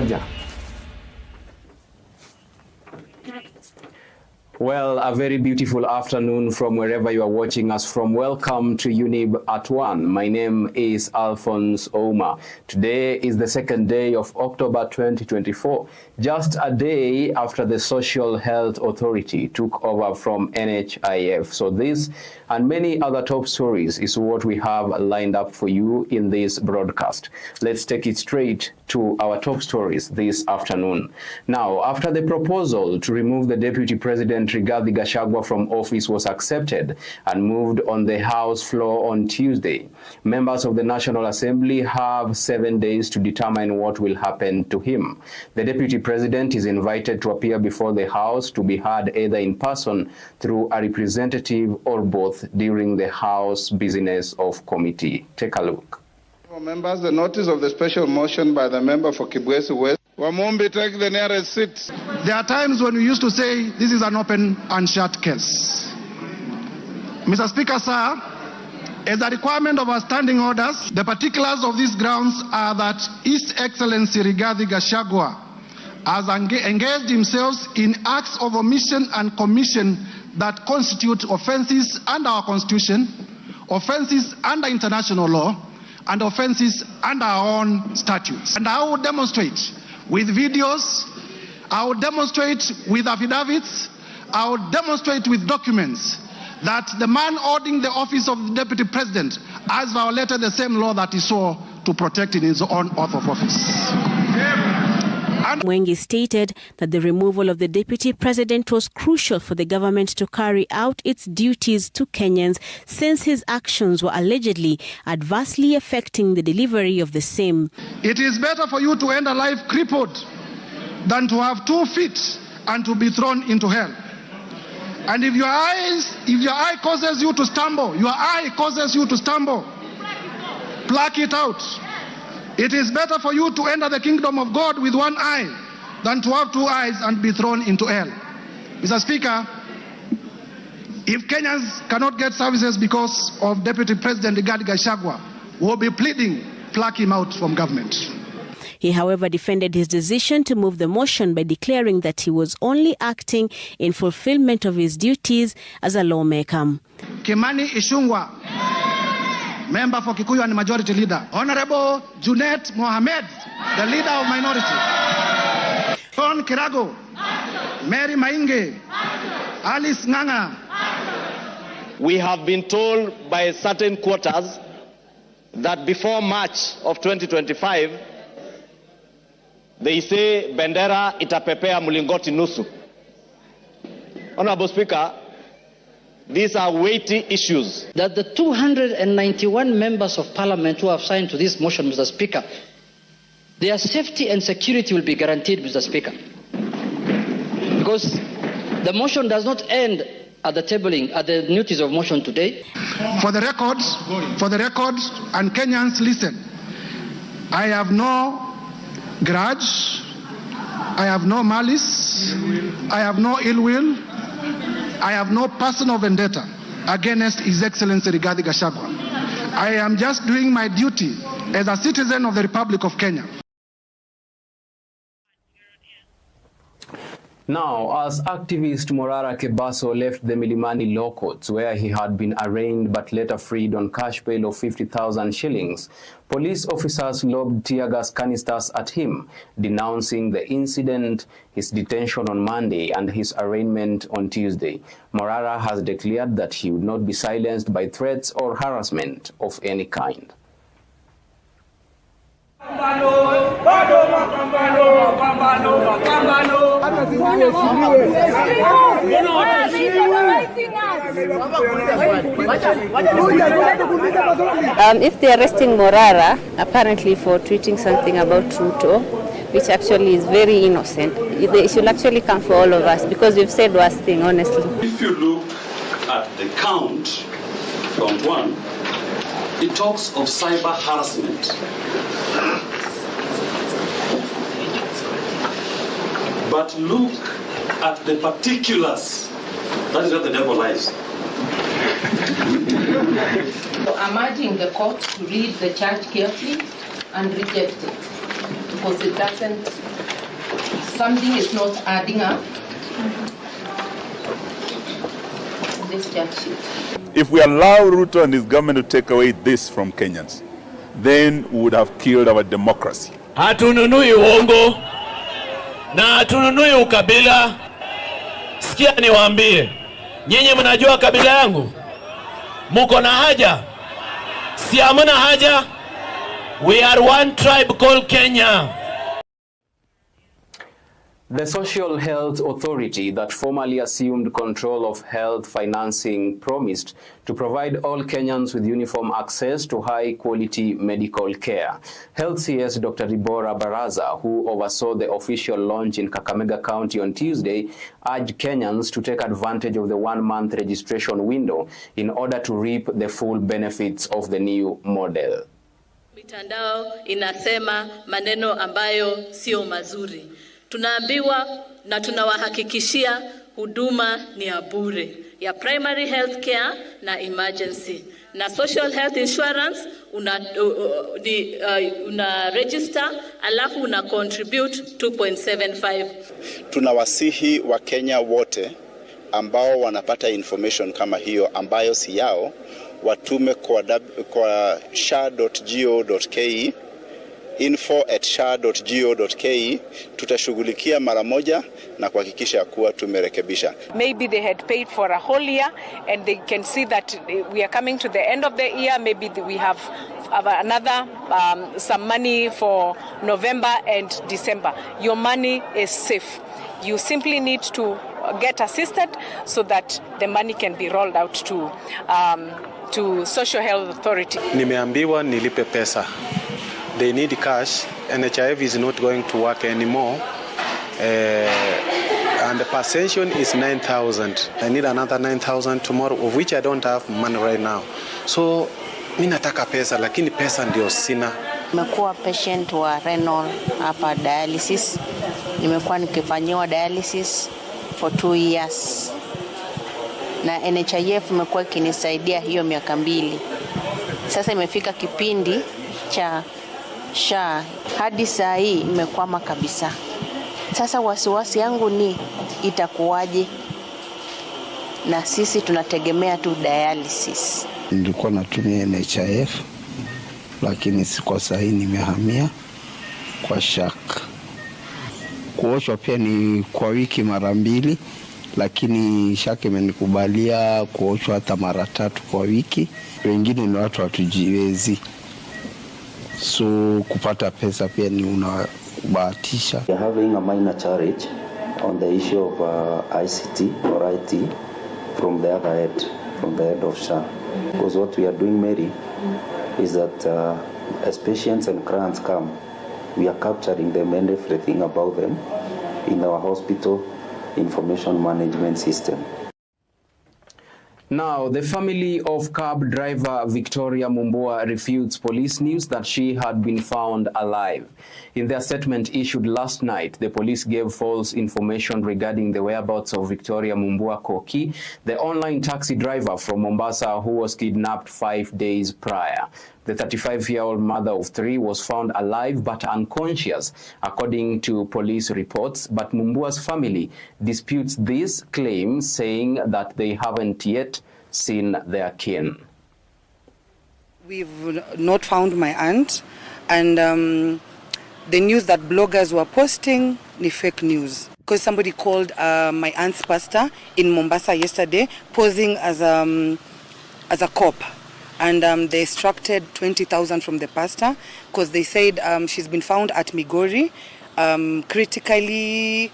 Ngoja. Well, a very beautiful afternoon from wherever you are watching us from. Welcome to Younib at 1. My name is Alphonce Ouma. Today is the second day of October 2024, just a day after the Social Health Authority took over from NHIF. So this and many other top stories is what we have lined up for you in this broadcast. Let's take it straight to our top stories this afternoon. Now, after the proposal to remove the Deputy President Rigathi Gachagua from office was accepted and moved on the House floor on Tuesday, members of the National Assembly have 7 days to determine what will happen to him. The Deputy President is invited to appear before the House to be heard either in person through a representative or both during the House business of committee. Take a look. Members, the notice of the special motion by the member for Kibwezi West. Wamumbi, take the nearest seat. There are times when we used to say this is an open and shut case. Mr. Speaker, sir, as a requirement of our standing orders, the particulars of these grounds are that His Excellency Rigathi Gachagua has engaged himself in acts of omission and commission that constitute offences under our Constitution, offences under international law, and offences under our own statutes. And I will demonstrate with videos, I will demonstrate with affidavits, I will demonstrate with documents that the man holding the office of the Deputy President has violated the same law that he swore to protect in his own oath of office. Mwengi stated that the removal of the Deputy President was crucial for the government to carry out its duties to Kenyans since his actions were allegedly adversely affecting the delivery of the same. It is better for you to end a life crippled than to have 2 feet and to be thrown into hell. And if your eye causes you to stumble, pluck it out. It is better for you to enter the kingdom of God with 1 eye than to have 2 eyes and be thrown into hell. Mr. Speaker, if Kenyans cannot get services because of Deputy President Rigathi Gachagua, we'll be pleading, pluck him out from government. He, however, defended his decision to move the motion by declaring that he was only acting in fulfillment of his duties as a lawmaker. Kimani Ichung'wah, member for Kikuyu and Majority Leader. Honorable Junet Mohamed, the Leader of Minority. John Kirago, Mary Mainge, Alice Nganga. We have been told by certain quarters that before March of 2025, they say bendera itapepea mlingoti nusu. Honorable Speaker, these are weighty issues. That the 291 members of parliament who have signed to this motion, Mr. Speaker, their safety and security will be guaranteed, Mr. Speaker. Because the motion does not end at the tabling, at the notice of motion today. For the record, and Kenyans listen, I have no grudge, I have no malice, I have no ill will, I have no personal vendetta against His Excellency Rigathi Gachagua. I am just doing my duty as a citizen of the Republic of Kenya. Now, as activist Morara Kebaso left the Milimani law courts where he had been arraigned but later freed on cash bail of 50,000 shillings, police officers lobbed tear gas canisters at him, denouncing the incident, his detention on Monday, and his arraignment on Tuesday. Morara has declared that he would not be silenced by threats or harassment of any kind. If they're arresting Morara, apparently for tweeting something about Ruto, which actually is very innocent, they should actually come for all of us because we've said worst thing, honestly. If you look at the count from 1, it talks of cyber harassment. But look at the particulars. That is where the devil lies. I'm urging the court to read the charge carefully and reject it because it doesn't something is not adding up. This charge sheet. If we allow Ruto and his government to take away this from Kenyans, then we would have killed our democracy. Hatununui uongo na hatununui ukabila. Sikia niwaambie, nyinyi mnajua kabila yangu? Muko na haja? Si hamna haja? We are one tribe called Kenya. The Social Health Authority that formerly assumed control of health financing promised to provide all Kenyans with uniform access to high-quality medical care. Health CS Dr. Deborah Baraza, who oversaw the official launch in Kakamega County on Tuesday, urged Kenyans to take advantage of the one-month registration window in order to reap the full benefits of the new model. Mitandao inasema maneno ambayo sio mazuri. Tunaambiwa na tunawahakikishia huduma ni ya bure ya primary health care na emergency, na social health insurance una register alafu una contribute 2.75. Tunawasihi wa Kenya wote ambao wanapata information kama hiyo ambayo si yao watume kwa sha.go.ke info@sha.go.ke. Tutashughulikia mara moja na kuhakikisha kuwa tumerekebisha. Maybe they had paid for a whole year and they can see that we are coming to the end of the year. Maybe we have another some money for November and December. Your money is safe. You simply need to get assisted so that the money can be rolled out to Social Health Authority. Nimeambiwa nilipe pesa. They need cash. NHIF is not going to work anymore. And the pension is 9,000. I need another 9,000 tomorrow, of which I don't have money right now. So, mimi nataka pesa, lakini pesa ndio sina. Nimekuwa patient wa renal hapa dialysis. Nimekuwa nikifanyiwa dialysis for 2 years. Na NHIF imekuwa ikinisaidia hiyo miaka 2. Sasa imefika kipindi cha SHA, hadi saa hii imekwama kabisa. Sasa wasiwasi yangu ni itakuwaje, na sisi tunategemea tu dialysis. Nilikuwa natumia NHIF lakini kwa saa hii nimehamia kwa SHA. Kuoshwa pia ni kwa wiki mara 2, lakini SHA imenikubalia kuoshwa hata mara 3 kwa wiki. Wengine ni watu hatujiwezi. So kupata pesa pia ni unabahatisha. We are having a minor challenge on the issue of ICT or IT from the other end, from the head of SHA. Because what we are doing, Mary, is that as patients and clients come, we are capturing them and everything about them in our hospital information management system. Now, the family of cab driver Victoria Mumbua refutes police news that she had been found alive. In their statement issued last night, the police gave false information regarding the whereabouts of Victoria Mumbua Koki, the online taxi driver from Mombasa who was kidnapped 5 days prior. The 35-year-old mother of 3 was found alive but unconscious, according to police reports, but Mumbua's family disputes this claim, saying that they haven't yet seen their kin. We've not found my aunt, and the news that bloggers were posting is fake news. Because somebody called my aunt's pastor in Mombasa yesterday, posing as a cop. And they extracted 20,000 from the pastor because they said she's been found at Migori, critically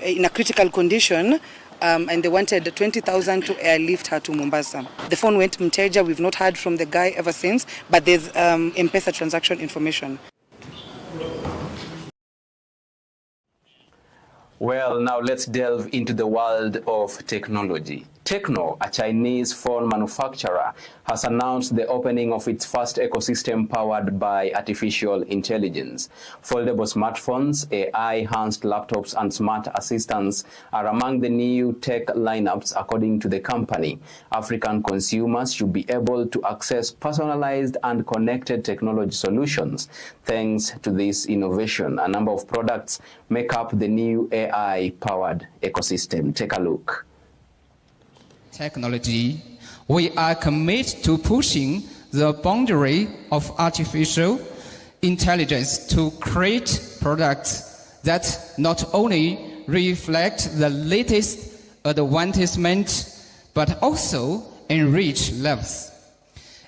in a critical condition, and they wanted 20,000 to airlift her to Mombasa. The phone went Mteja. We've not heard from the guy ever since, but there's M-Pesa transaction information. Well, now let's delve into the world of technology. Tecno, a Chinese phone manufacturer, has announced the opening of its first ecosystem powered by artificial intelligence. Foldable smartphones, AI-enhanced laptops, and smart assistants are among the new tech lineups, according to the company. African consumers should be able to access personalized and connected technology solutions. Thanks to this innovation, a number of products make up the new AI-powered ecosystem. Take a look. Technology, we are committed to pushing the boundary of artificial intelligence to create products that not only reflect the latest advancement, but also enrich lives,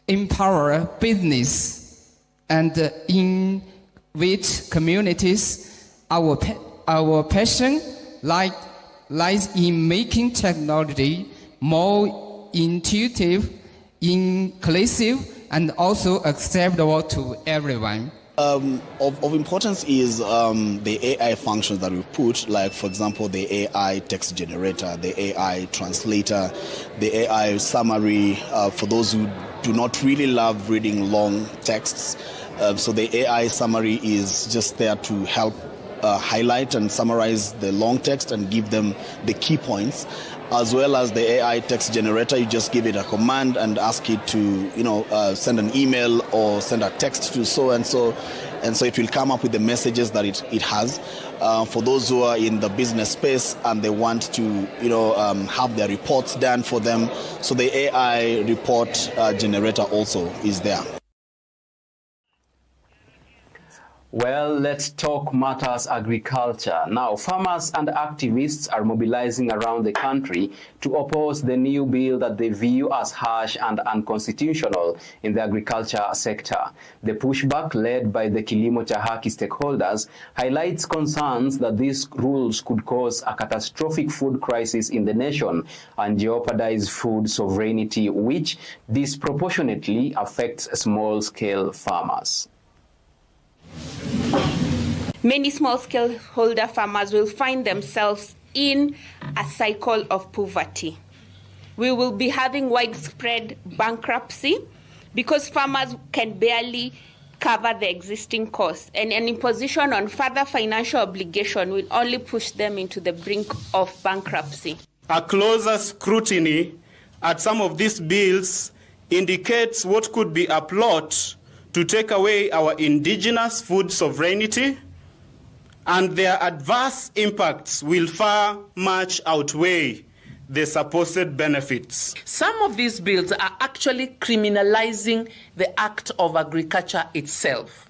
empower business, and innovate communities. Our passion lies in making technology more intuitive, inclusive, and also acceptable to everyone. Of importance is the AI functions that we put, like for example the AI text generator, the AI translator, the AI summary for those who do not really love reading long texts. So the AI summary is just there to help highlight and summarize the long text and give them the key points. As well as the AI text generator, you just give it a command and ask it to, send an email or send a text to so and so it will come up with the messages that it has. For those who are in the business space and they want to, have their reports done for them, so the AI report generator also is there. Well, let's talk matters agriculture. Now, farmers and activists are mobilizing around the country to oppose the new bill that they view as harsh and unconstitutional in the agriculture sector. The pushback, led by the Kilimo cha Haki stakeholders, highlights concerns that these rules could cause a catastrophic food crisis in the nation and jeopardize food sovereignty, which disproportionately affects small-scale farmers. Many small-scale holder farmers will find themselves in a cycle of poverty. We will be having widespread bankruptcy because farmers can barely cover the existing costs, and an imposition on further financial obligation will only push them into the brink of bankruptcy. A closer scrutiny at some of these bills indicates what could be a plot to take away our indigenous food sovereignty, and their adverse impacts will far much outweigh the supposed benefits. Some of these bills are actually criminalizing the act of agriculture itself.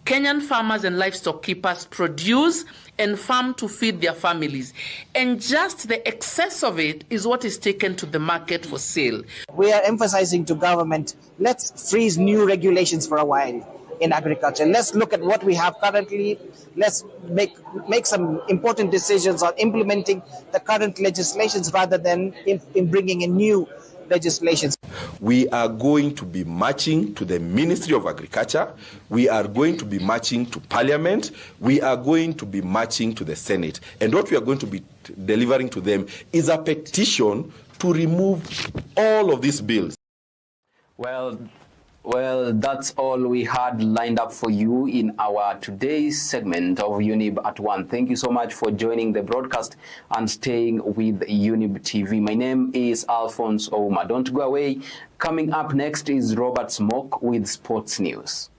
Kenyan farmers and livestock keepers produce and farm to feed their families, and just the excess of it is what is taken to the market for sale. We are emphasizing to government, let's freeze new regulations for a while in agriculture. Let's look at what we have currently. Let's make some important decisions on implementing the current legislations rather than in bringing in new legislations. We are going to be marching to the Ministry of Agriculture. We are going to be marching to Parliament. We are going to be marching to the Senate. And what we are going to be delivering to them is a petition to remove all of these bills. Well, that's all we had lined up for you in our today's segment of Younib at 1. Thank you so much for joining the broadcast and staying with Younib TV. My name is Alphonce Ouma. Don't go away. Coming up next is Robert Smoke with Sports News.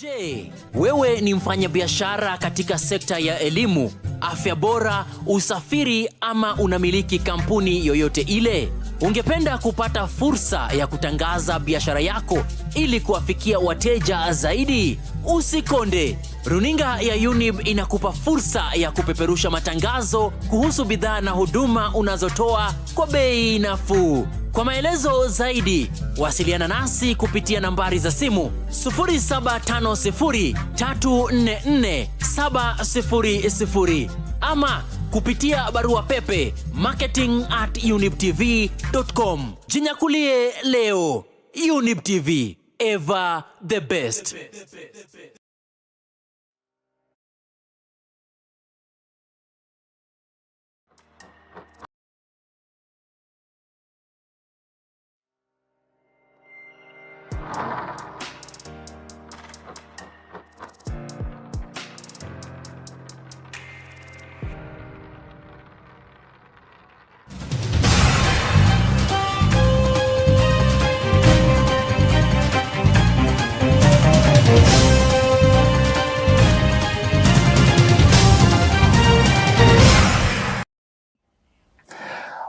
Je, wewe ni mfanyabiashara katika sekta ya elimu? afya bora, usafiri ama unamiliki kampuni yoyote ile? Ungependa kupata fursa ya kutangaza biashara yako ili kuwafikia wateja zaidi? Usikonde. Runinga ya Younib inakupa fursa ya kupeperusha matangazo kuhusu bidhaa na huduma unazotoa kwa bei nafuu. Kwa maelezo zaidi, wasiliana nasi kupitia nambari za simu 0750344700 ama kupitia barua pepe marketing@younibtv.com. Jinyakulie leo. Younib TV, ever the best.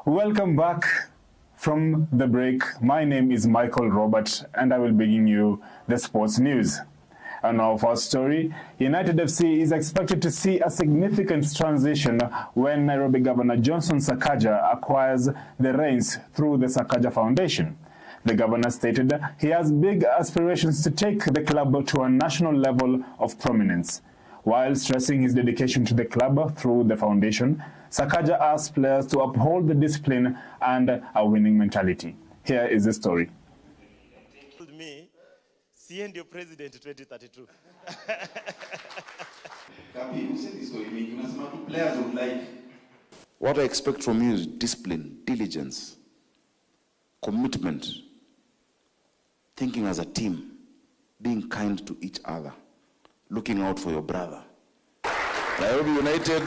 Welcome back from the break. My name is Michael Robert and I will bring you the sports news. And our first story, United FC is expected to see a significant transition when Nairobi Governor Johnson Sakaja acquires the reins through the Sakaja Foundation. The governor stated he has big aspirations to take the club to a national level of prominence. While stressing his dedication to the club through the foundation, Sakaja asked players to uphold the discipline and a winning mentality. Here is the story. Told me, see your president 2032. What I expect from you is discipline, diligence, commitment, thinking as a team, being kind to each other, looking out for your brother. Nairobi United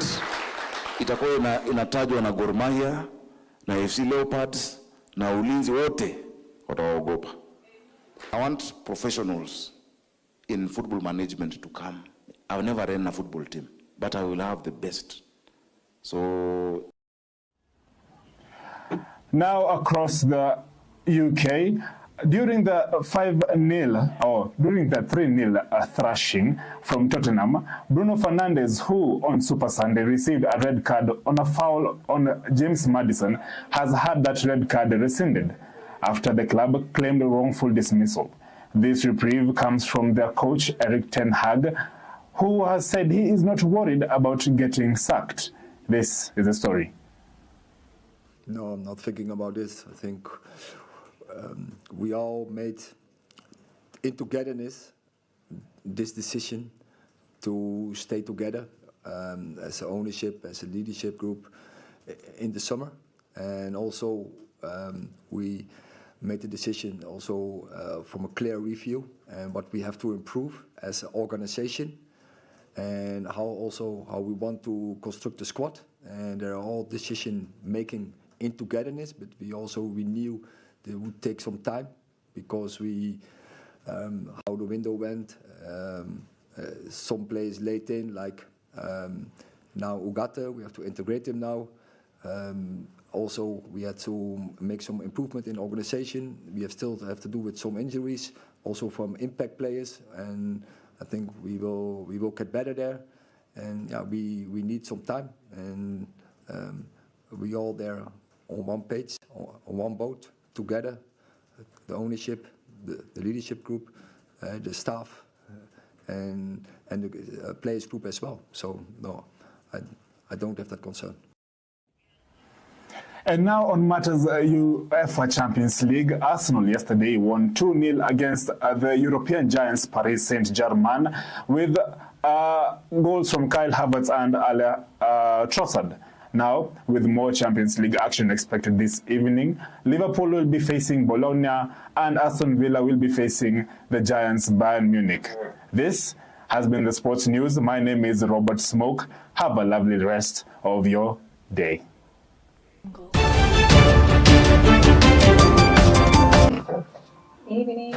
itakuwa inatajwa na Gor Mahia na FC Leopards na Ulinzi wote wataogopa. I want professionals in football management to come. I've never run a football team, but I will have the best. So now across the UK, during the 3-0 thrashing from Tottenham, Bruno Fernandes, who on Super Sunday received a red card on a foul on James Maddison, has had that red card rescinded after the club claimed a wrongful dismissal. This reprieve comes from their coach Erik ten Hag, who has said he is not worried about getting sacked. This is the story. No, I'm not thinking about this. I think we all made in togetherness this decision to stay together as an ownership, as a leadership group in the summer. And also we made the decision also from a clear review and what we have to improve as an organization and how we want to construct the squad. And they're all decision making in togetherness, but we knew it would take some time because how the window went, some players late in, like now Ugarte, we have to integrate him now. Also, we had to make some improvement in organization. We still have to do with some injuries, also from impact players, and I think we will get better there. And yeah, we need some time, and we all there on one page, on one boat, together, the ownership, the leadership group, the staff, and the players group as well. So no, I don't have that concern. And now on matters UEFA Champions League, Arsenal yesterday won 2-0 against the European giants Paris Saint-Germain with goals from Kyle Havertz and Ale Trossard. Now, with more Champions League action expected this evening, Liverpool will be facing Bologna and Aston Villa will be facing the giants Bayern Munich. This has been the sports news. My name is Robert Smoke. Have a lovely rest of your day. Evening.